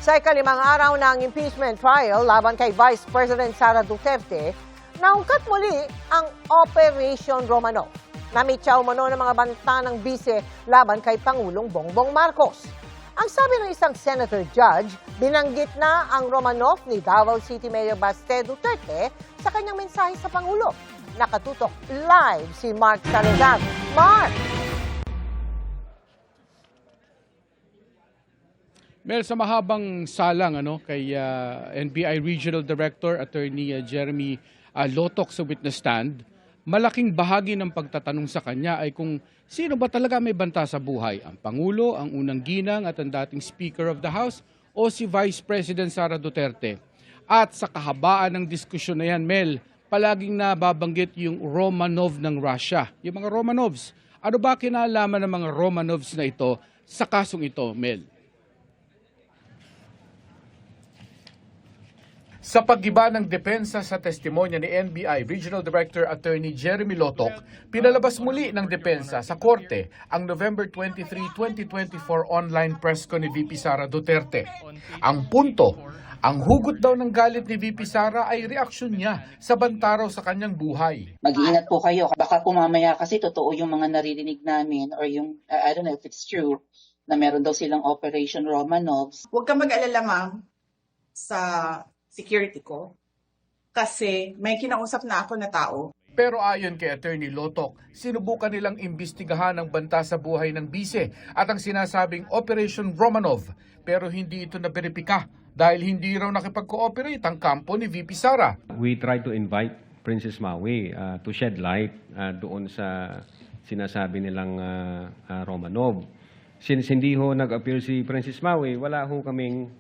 Sa ikalimang araw ng impeachment trial laban kay Vice President Sara Duterte, naungkat muli ang Operation Romanov. Namitsaw umano ng mga banta ng bise laban kay Pangulong Bongbong Marcos. Ang sabi ng isang senator judge, binanggit na ang Romanov ni Davao City Mayor Baste Duterte sa kanyang mensahe sa Pangulo. Nakatutok live si Mark Salazar. Mark! Mel, sa mahabang salang kay NBI Regional Director Attorney Jeremy Lotok sa witness stand, malaking bahagi ng pagtatanong sa kanya ay kung sino ba talaga may banta sa buhay, ang Pangulo, ang unang ginang at ang dating Speaker of the House o si Vice President Sara Duterte. At sa kahabaan ng diskusyon na yan, Mel, palaging nababanggit yung Romanov ng Russia. Yung mga Romanovs, ano ba kinalaman ng mga Romanovs na ito sa kasong ito, Mel? Sa paggiba ng depensa sa testimonya ni NBI Regional Director Attorney Jeremy Lotok, pinalabas muli ng depensa sa korte ang November 23, 2024 online press con ni VP Sara Duterte. Ang punto, ang hugot daw ng galit ni VP Sara ay reaksyon niya sa banta raw sa kanyang buhay. Mag-iingat po kayo. Baka po mamaya kasi totoo yung mga naririnig namin or yung, I don't know if it's true, na meron daw silang Operation Romanovs. Huwag kang mag-alala, ma'am, sa security ko kasi may kinausap na ako na tao. Pero ayon kay Attorney Lotok, sinubukan nilang imbestigahan ang banta sa buhay ng bise at ang sinasabing Operation Romanov pero hindi ito naberipika dahil hindi raw nakipag-cooperate ang kampo ni VP Sara. We tried to invite Princess Maui to shed light doon sa sinasabi nilang Romanov. Since hindi ho nag-appear si Princess Maui, wala ho kaming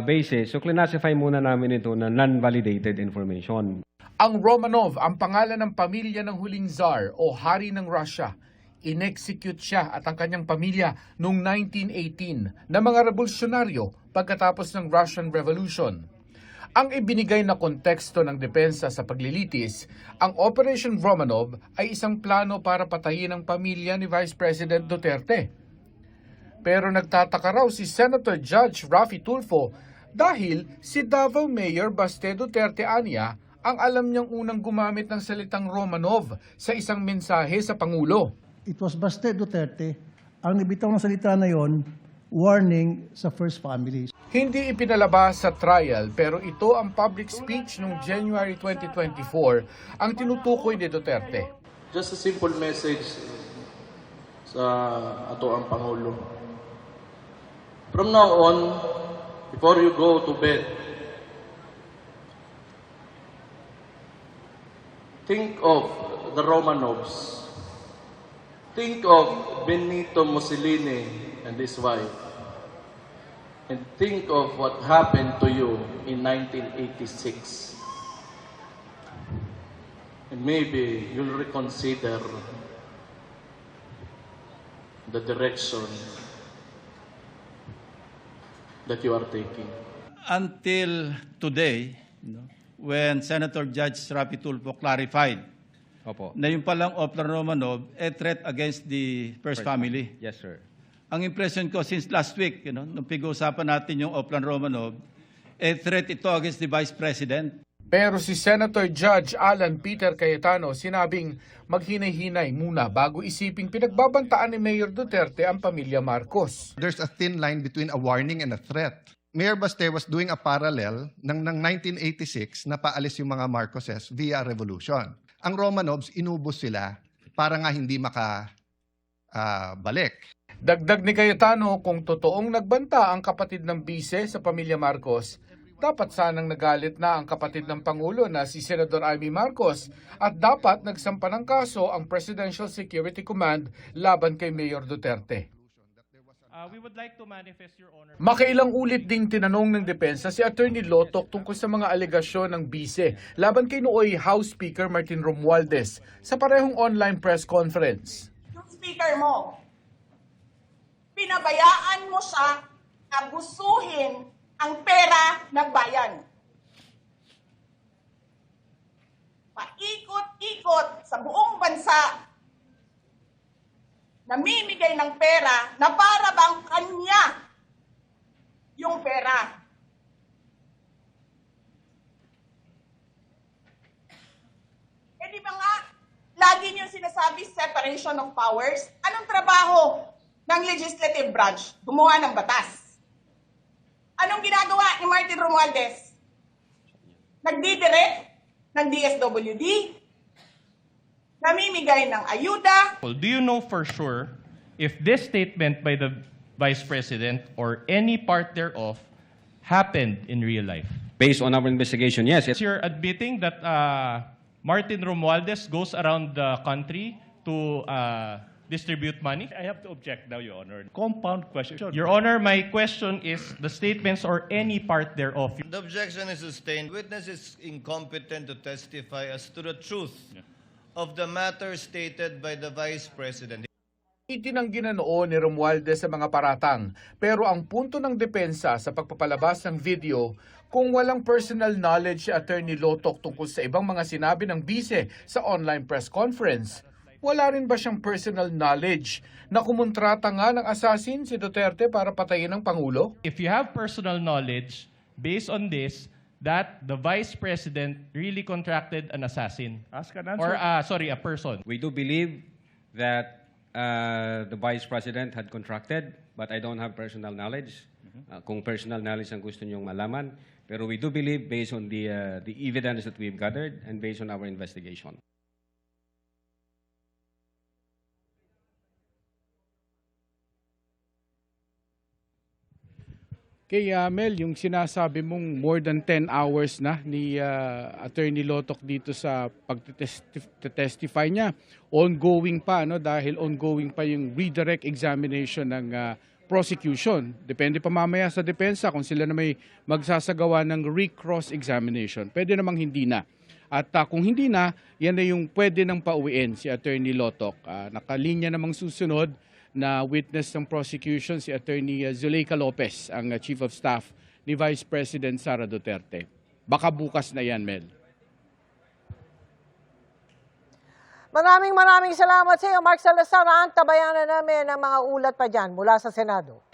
basis. So, classify muna namin ito na non-validated information. Ang Romanov, ang pangalan ng pamilya ng huling Tsar o Hari ng Russia. In-execute siya at ang kanyang pamilya noong 1918 na mga revolusyonaryo pagkatapos ng Russian Revolution. Ang ibinigay na konteksto ng depensa sa paglilitis, ang Operation Romanov ay isang plano para patayin ang pamilya ni Vice President Duterte. Pero nagtataka raw si Senator Judge Raffy Tulfo dahil si Davao Mayor Baste Duterte anya ang alam niyang unang gumamit ng salitang Romanov sa isang mensahe sa Pangulo. It was Baste Duterte ang nabitaw ng salita na yon, warning sa First Family. Hindi ipinalabas sa trial pero ito ang public speech noong January 2024 ang tinutukoy ni Duterte. Just a simple message sa ato ang Pangulo. From now on, before you go to bed, think of the Romanovs. Think of Benito Mussolini and his wife. And think of what happened to you in 1986. And maybe you'll reconsider the direction that you are taking. Until today, when Senator Judge Raffy Tulfo clarified na yung palang Oplan Romanov threat against the First Family. Yes, sir. Ang impression ko since last week, nung pag-uusapan natin yung Oplan Romanov, threat ito against the Vice President. Pero si Senator Judge Alan Peter Cayetano sinabing maghinay-hinay muna bago isiping pinagbabantaan ni Mayor Duterte ang pamilya Marcos. There's a thin line between a warning and a threat. Mayor Baste was doing a parallel ng 1986 na paalis yung mga Marcoses via revolution. Ang Romanovs, inubos sila para nga hindi makabalik. Dagdag ni Cayetano, kung totoong nagbanta ang kapatid ng bise sa pamilya Marcos, dapat sanang nagalit na ang kapatid ng Pangulo na si Senador Amy Marcos at dapat nagsampa ng kaso ang Presidential Security Command laban kay Mayor Duterte. We would like to manifest, Your Honor. Makailang ulit ding tinanong ng depensa si Attorney Lotok tungkol sa mga alegasyon ng bise laban kay nooy House Speaker Martin Romualdez sa parehong online press conference. Yung speaker mo, pinabayaan mo siya abusuhin ang pera ng bayan. Paikot-ikot sa buong bansa, namimigay ng pera na para bang kanya. yung pera. Eh di ba nga, lagi niyo sinasabi separation of powers? Anong trabaho ng legislative branch? Gumawa ng batas. Anong ginagawa ni Martin Romualdez? Nagdidirect ng DSWD? Namimigay ng ayuda? Well, do you know for sure if this statement by the Vice President or any part thereof happened in real life? Based on our investigation, yes. You're admitting that Martin Romualdez goes around the country to distribute money? I have to object now, Your Honor. Compound question. Your Honor, my question is the statements or any part thereof. The objection is sustained. Witness is incompetent to testify as to the truth of the matter stated by the Vice President. Itinanggi na noon ni Romualdez sa mga paratang, pero ang punto ng depensa sa pagpapalabas ng video, kung walang personal knowledge si Attorney Lotoc tungkol sa ibang mga sinabi ng bise sa online press conference, wala rin ba siyang personal knowledge na kumontrata nga ng assassin si Duterte para patayin ang Pangulo? If you have personal knowledge, based on this, that the Vice President really contracted an assassin. Ask an answer. Or, a person. We do believe that the Vice President had contracted, but I don't have personal knowledge. Kung personal knowledge ang gusto niyong malaman. Pero we do believe based on the evidence that we've gathered and based on our investigation. Kay Mel, yung sinasabi mong more than 10 hours na ni Attorney Lotoc dito sa pag-testify niya, ongoing pa, no? Dahil ongoing pa yung redirect examination ng prosecution. Depende pa mamaya sa depensa kung sila na may magsasagawa ng recross examination. Pwede namang hindi na. At kung hindi na, yan na yung pwede nang pauwiin si Attorney Lotoc. Nakalinya namang susunod na witness ng prosecution si Attorney Zuleika Lopez, ang Chief of Staff ni Vice President Sara Duterte. Baka bukas na yan, Mel. Maraming salamat sa iyo, Mark Salazar. Tabayan na namin ang mga ulat pa dyan mula sa Senado.